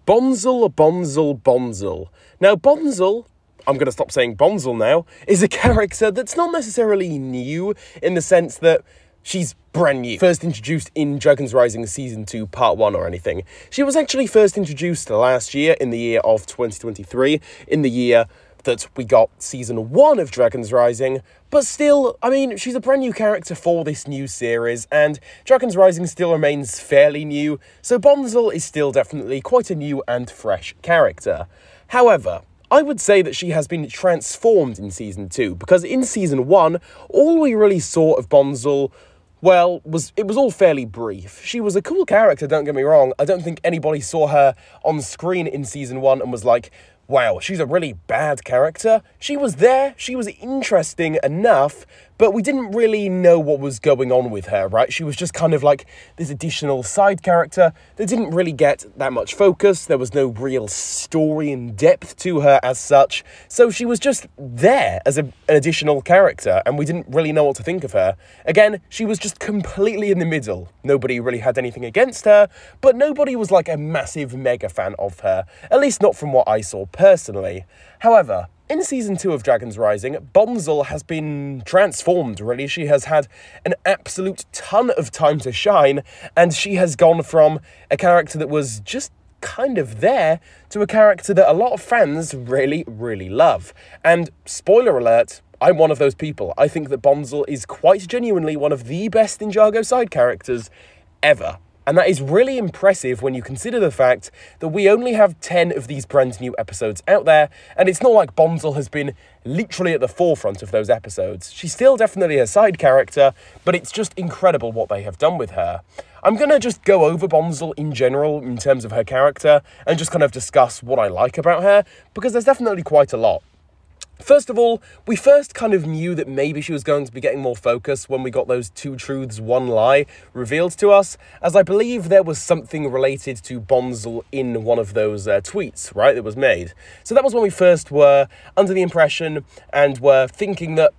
Bonzle, Bonzle, Bonzle. Now, Bonzle, I'm going to stop saying Bonzle now, is a character that's not necessarily new in the sense that she's brand new. First introduced in Dragons Rising Season 2 Part 1 or anything. She was actually first introduced last year in the year of 2023, in the year that we got Season 1 of Dragons Rising, but still, I mean, she's a brand new character for this new series, and Dragons Rising still remains fairly new, so Bonzle is still definitely quite a new and fresh character. However, I would say that she has been transformed in Season 2, because in Season 1, all we really saw of Bonzle, well, it was all fairly brief. She was a cool character, don't get me wrong. I don't think anybody saw her on screen in Season 1 and was like, wow, she's a really bad character. She was there, she was interesting enough, but we didn't really know what was going on with her, right? She was just kind of like this additional side character that didn't really get that much focus. There was no real story and depth to her as such. So she was just there as an additional character, and we didn't really know what to think of her. Again, she was just completely in the middle. Nobody really had anything against her, but nobody was like a massive mega fan of her, at least not from what I saw personally. However, in Season 2 of Dragons Rising, Bonzle has been transformed, really. She has had an absolute ton of time to shine, and she has gone from a character that was just kind of there to a character that a lot of fans really, really love. And spoiler alert, I'm one of those people. I think that Bonzle is quite genuinely one of the best Ninjago side characters ever. And that is really impressive when you consider the fact that we only have 10 of these brand new episodes out there, and it's not like Bonzle has been literally at the forefront of those episodes. She's still definitely a side character, but it's just incredible what they have done with her. I'm going to just go over Bonzle in general in terms of her character and just kind of discuss what I like about her, because there's definitely quite a lot. First of all, we first kind of knew that maybe she was going to be getting more focus when we got those 2 truths, 1 lie revealed to us, as I believe there was something related to Bonzle in one of those tweets, right, that was made. So that was when we first were under the impression and were thinking that,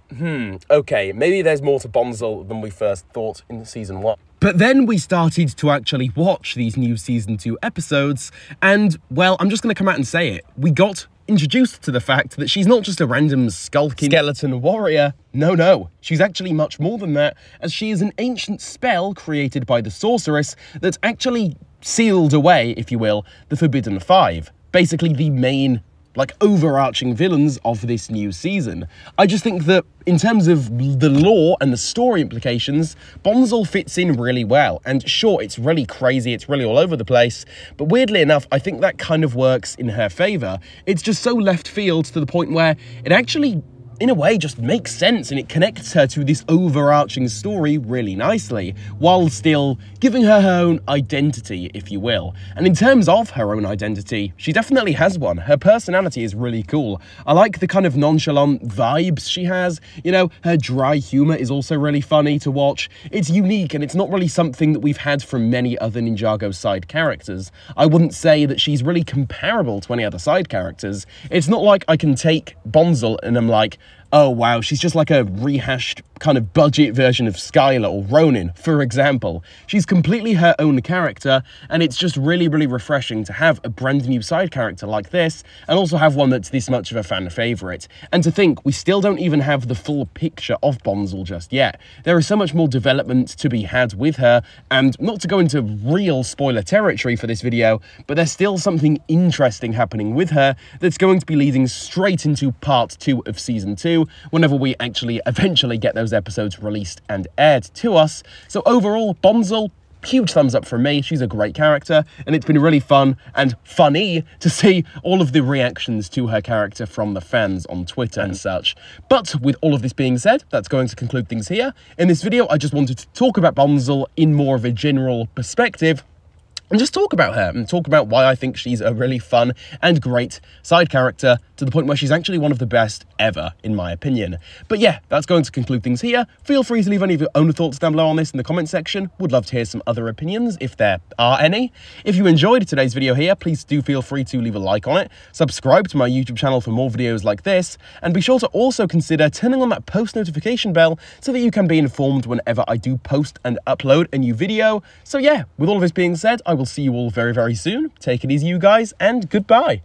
okay, maybe there's more to Bonzle than we first thought in Season 1. But then we started to actually watch these new Season 2 episodes, and, well, I'm just going to come out and say it. We got introduced to the fact that she's not just a random skulking skeleton warrior. No, she's actually much more than that, as she is an ancient spell created by the sorceress that actually sealed away, if you will, the Forbidden Five. Basically the main, like, overarching villains of this new season. I just think that in terms of the lore and the story implications, Bonzle fits in really well. And sure, it's really crazy, it's really all over the place, but weirdly enough, I think that kind of works in her favour. It's just so left field to the point where it actually, in a way, just makes sense, and it connects her to this overarching story really nicely, while still giving her her own identity, if you will. And in terms of her own identity, she definitely has one. Her personality is really cool. I like the kind of nonchalant vibes she has. You know, her dry humour is also really funny to watch. It's unique, and it's not really something that we've had from many other Ninjago side characters. I wouldn't say that she's really comparable to any other side characters. It's not like I can take Bonzle and I'm like, oh wow, she's just like a rehashed kind of budget version of Skylar or Ronin, for example. She's completely her own character, and it's just really, really refreshing to have a brand new side character like this, and also have one that's this much of a fan favourite. And to think, we still don't even have the full picture of Bonzle just yet. There is so much more development to be had with her, and not to go into real spoiler territory for this video, but there's still something interesting happening with her that's going to be leading straight into Part 2 of Season 2, whenever we actually eventually get those episodes released and aired to us. So overall, Bonzle, huge thumbs up from me. She's a great character, and it's been really fun and funny to see all of the reactions to her character from the fans on Twitter and such. But with all of this being said, that's going to conclude things here. In this video, I just wanted to talk about Bonzle in more of a general perspective, and just talk about her, and talk about why I think she's a really fun and great side character, to the point where she's actually one of the best ever, in my opinion. But yeah, that's going to conclude things here. Feel free to leave any of your own thoughts down below on this in the comment section. Would love to hear some other opinions, if there are any. If you enjoyed today's video here, please do feel free to leave a like on it, subscribe to my YouTube channel for more videos like this, and be sure to also consider turning on that post notification bell so that you can be informed whenever I do post and upload a new video. So yeah, with all of this being said, I will see you all very, very soon. Take it easy, you guys, and goodbye.